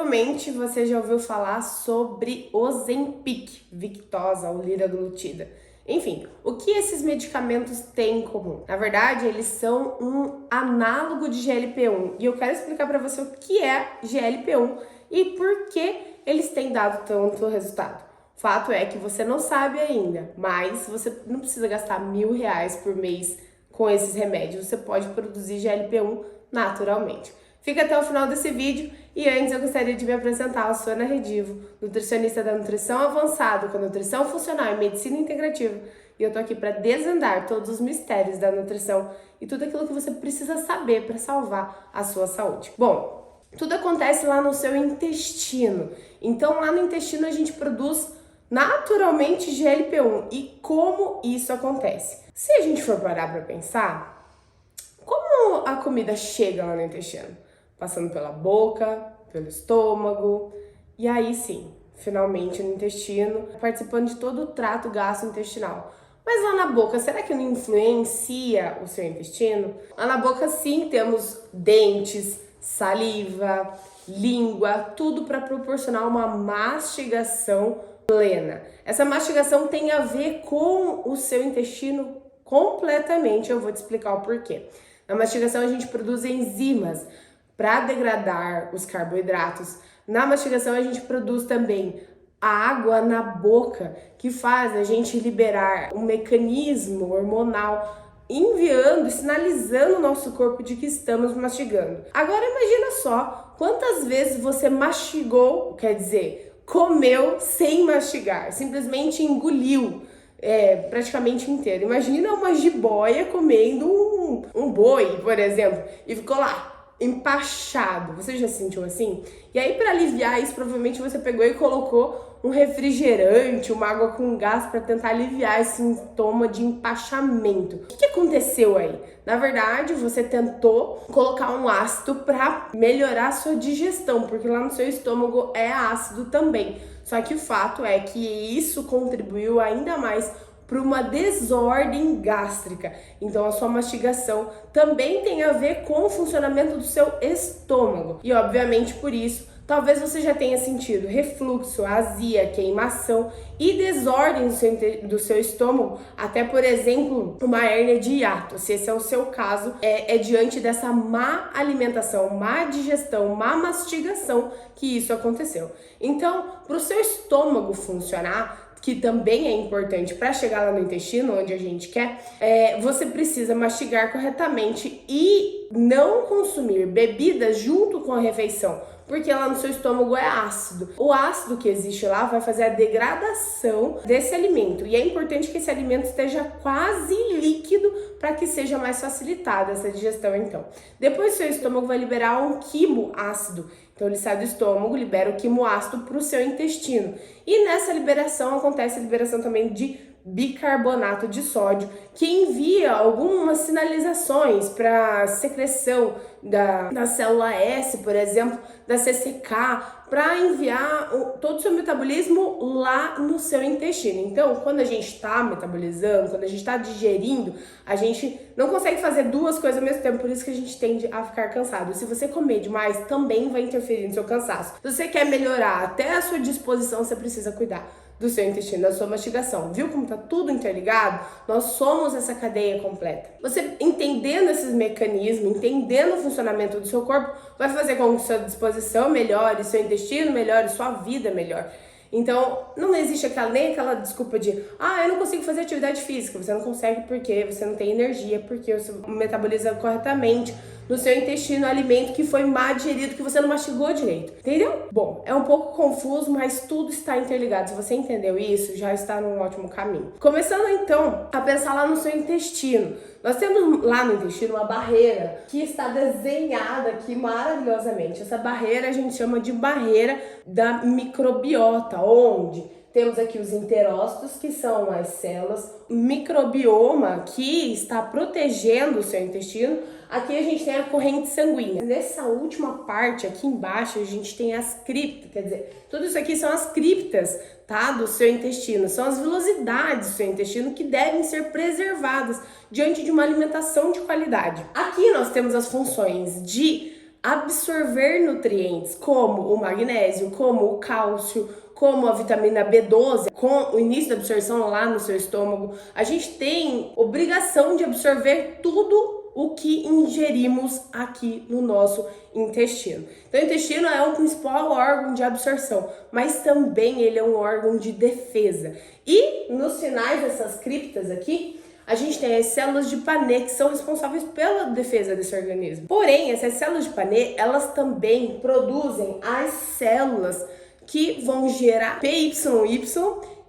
Provavelmente você já ouviu falar sobre Ozempic, Victoza ou liraglutida. Enfim, o que esses medicamentos têm em comum? Na verdade, eles são um análogo de GLP-1 e eu quero explicar para você o que é GLP-1 e por que eles têm dado tanto resultado. Fato é que você não sabe ainda, mas você não precisa gastar R$1.000 por mês com esses remédios. Você pode produzir GLP-1 naturalmente. Fica até o final desse vídeo e antes eu gostaria de me apresentar. Eu sou Ana Redivo, nutricionista da nutrição avançada com nutrição funcional e medicina integrativa. E eu tô aqui para desvendar todos os mistérios da nutrição e tudo aquilo que você precisa saber para salvar a sua saúde. Bom, tudo acontece lá no seu intestino. Então lá no intestino a gente produz naturalmente GLP-1. E como isso acontece? Se a gente for parar para pensar, como a comida chega lá no intestino? Passando pela boca, pelo estômago, e aí sim, finalmente no intestino, participando de todo o trato gastrointestinal. Mas lá na boca, será que não influencia o seu intestino? Lá na boca sim temos dentes, saliva, língua, tudo para proporcionar uma mastigação plena. Essa mastigação tem a ver com o seu intestino completamente, eu vou te explicar o porquê. Na mastigação a gente produz enzimas para degradar os carboidratos. Na mastigação a gente produz também a água na boca, que faz a gente liberar um mecanismo hormonal enviando e sinalizando o nosso corpo de que estamos mastigando. Agora imagina só quantas vezes você mastigou, quer dizer, comeu sem mastigar, simplesmente engoliu praticamente inteiro. Imagina uma jiboia comendo um boi, por exemplo, e ficou lá empachado. Você já se sentiu assim? E aí, para aliviar isso, provavelmente você pegou e colocou um refrigerante, uma água com gás para tentar aliviar esse sintoma de empachamento. O que aconteceu aí? Na verdade, você tentou colocar um ácido para melhorar a sua digestão, porque lá no seu estômago é ácido também. Só que o fato é que isso contribuiu ainda mais para uma desordem gástrica. Então a sua mastigação também tem a ver com o funcionamento do seu estômago. E obviamente por isso, talvez você já tenha sentido refluxo, azia, queimação e desordem do seu estômago, até por exemplo, uma hérnia de hiato. Se esse é o seu caso, é diante dessa má alimentação, má digestão, má mastigação que isso aconteceu. Então, para o seu estômago funcionar, que também é importante para chegar lá no intestino, onde a gente quer, você precisa mastigar corretamente e não consumir bebidas junto com a refeição, porque lá no seu estômago é ácido. O ácido que existe lá vai fazer a degradação desse alimento e é importante que esse alimento esteja quase líquido para que seja mais facilitada essa digestão. Então, depois seu estômago vai liberar um quimo ácido. Então ele sai do estômago, libera o quimo ácido para o seu intestino. E nessa liberação acontece a liberação também de bicarbonato de sódio, que envia algumas sinalizações para secreção da célula S, por exemplo, da CCK, para enviar todo o seu metabolismo lá no seu intestino. Então, quando a gente está metabolizando, quando a gente está digerindo, a gente não consegue fazer duas coisas ao mesmo tempo, por isso que a gente tende a ficar cansado. Se você comer demais, também vai interferir no seu cansaço. Se você quer melhorar até a sua disposição, você precisa cuidar do seu intestino, da sua mastigação. Viu como tá tudo interligado? Nós somos essa cadeia completa. Você entendendo esses mecanismos, entendendo o funcionamento do seu corpo, vai fazer com que sua disposição melhore, seu intestino melhore, sua vida melhore. Então, não existe nem aquela desculpa de eu não consigo fazer atividade física. Você não consegue porque você não tem energia, porque você metaboliza corretamente no seu intestino alimento que foi mal digerido, que você não mastigou direito. Entendeu? Bom, é um pouco confuso, mas tudo está interligado. Se você entendeu isso, já está num ótimo caminho. Começando então a pensar lá no seu intestino. Nós temos lá no intestino uma barreira que está desenhada aqui maravilhosamente. Essa barreira a gente chama de barreira da microbiota, onde temos aqui os enterócitos, que são as células, microbioma, que está protegendo o seu intestino. Aqui a gente tem a corrente sanguínea. Nessa última parte, aqui embaixo, a gente tem as criptas, quer dizer, tudo isso aqui são as criptas, tá, do seu intestino. São as velocidades do seu intestino que devem ser preservadas diante de uma alimentação de qualidade. Aqui nós temos as funções de absorver nutrientes como o magnésio, como o cálcio, como a vitamina B12, com o início da absorção lá no seu estômago. A gente tem obrigação de absorver tudo o que ingerimos aqui no nosso intestino. Então, o intestino é o principal órgão de absorção, mas também ele é um órgão de defesa. E nos finais dessas criptas aqui, a gente tem as células de Panet, que são responsáveis pela defesa desse organismo. Porém, essas células de Panet, elas também produzem as células que vão gerar PYY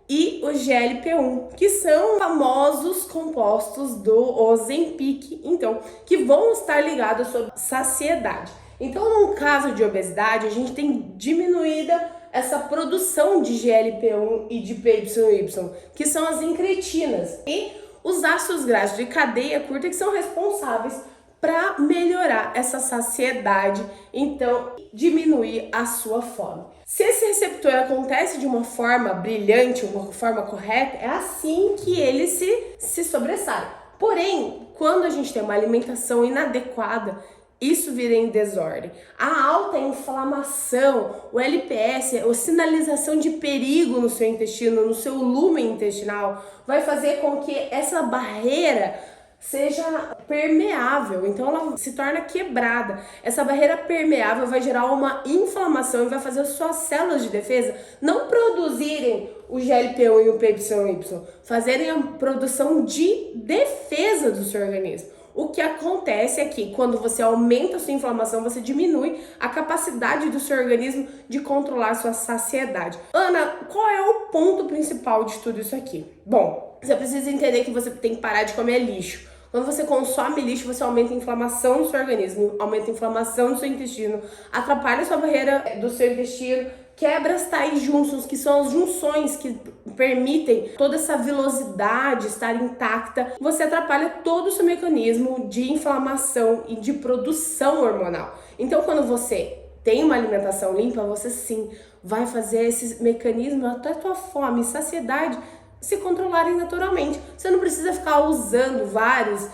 e o GLP-1, que são famosos compostos do Ozempic, então, que vão estar ligados sobre saciedade. Então, no caso de obesidade, a gente tem diminuída essa produção de GLP-1 e de PYY, que são as incretinas, e os ácidos graxos de cadeia curta, que são responsáveis para melhorar essa saciedade, então diminuir a sua fome. Se esse receptor acontece de uma forma brilhante, uma forma correta, é assim que ele se sobressai. Porém, quando a gente tem uma alimentação inadequada, isso vira em desordem. A alta inflamação, o LPS, a sinalização de perigo no seu intestino, no seu lúmen intestinal, vai fazer com que essa barreira seja permeável, então ela se torna quebrada. Essa barreira permeável vai gerar uma inflamação e vai fazer as suas células de defesa não produzirem o GLP-1 e o PYY, fazerem a produção de defesa do seu organismo. O que acontece é que quando você aumenta a sua inflamação, você diminui a capacidade do seu organismo de controlar a sua saciedade. Ana, qual é o ponto principal de tudo isso aqui? Bom, você precisa entender que você tem que parar de comer lixo. Quando você consome lixo, você aumenta a inflamação do seu organismo, aumenta a inflamação do seu intestino, atrapalha a sua barreira do seu intestino, quebra as tais junctions, que são as junções que permitem toda essa velocidade estar intacta. Você atrapalha todo o seu mecanismo de inflamação e de produção hormonal. Então, quando você tem uma alimentação limpa, você sim vai fazer esses mecanismos, até a tua fome e saciedade, se controlarem naturalmente. Você não precisa ficar usando vários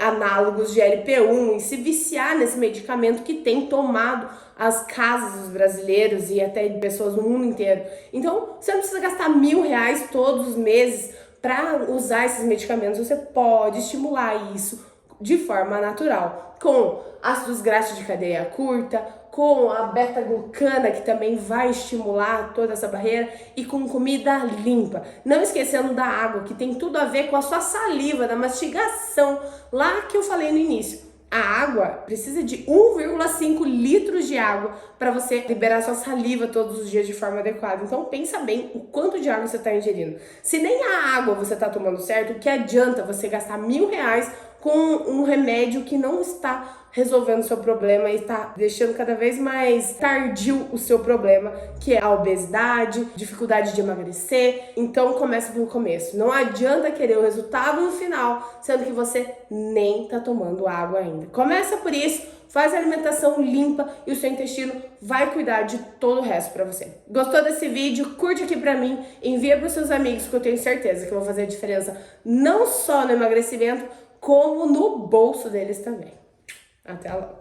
análogos de LP1 e se viciar nesse medicamento que tem tomado as casas dos brasileiros e até de pessoas no mundo inteiro. Então, você não precisa gastar R$1.000 todos os meses para usar esses medicamentos. Você pode estimular isso de forma natural, com ácidos graxos de cadeia curta, com a beta-glucana, que também vai estimular toda essa barreira, e com comida limpa. Não esquecendo da água, que tem tudo a ver com a sua saliva, da mastigação, lá que eu falei no início. A água precisa de 1,5 litros de água para você liberar sua saliva todos os dias de forma adequada. Então pensa bem o quanto de água você está ingerindo. Se nem a água você está tomando certo, o que adianta você gastar R$1.000 com um remédio que não está resolvendo o seu problema e está deixando cada vez mais tardio o seu problema, que é a obesidade, dificuldade de emagrecer. Então começa pelo começo. Não adianta querer o resultado no final, sendo que você nem está tomando água ainda. Começa por isso, faz a alimentação limpa e o seu intestino vai cuidar de todo o resto para você. Gostou desse vídeo? Curte aqui para mim, envia para os seus amigos, que eu tenho certeza que vão fazer a diferença não só no emagrecimento, como no bolso deles também. Até logo!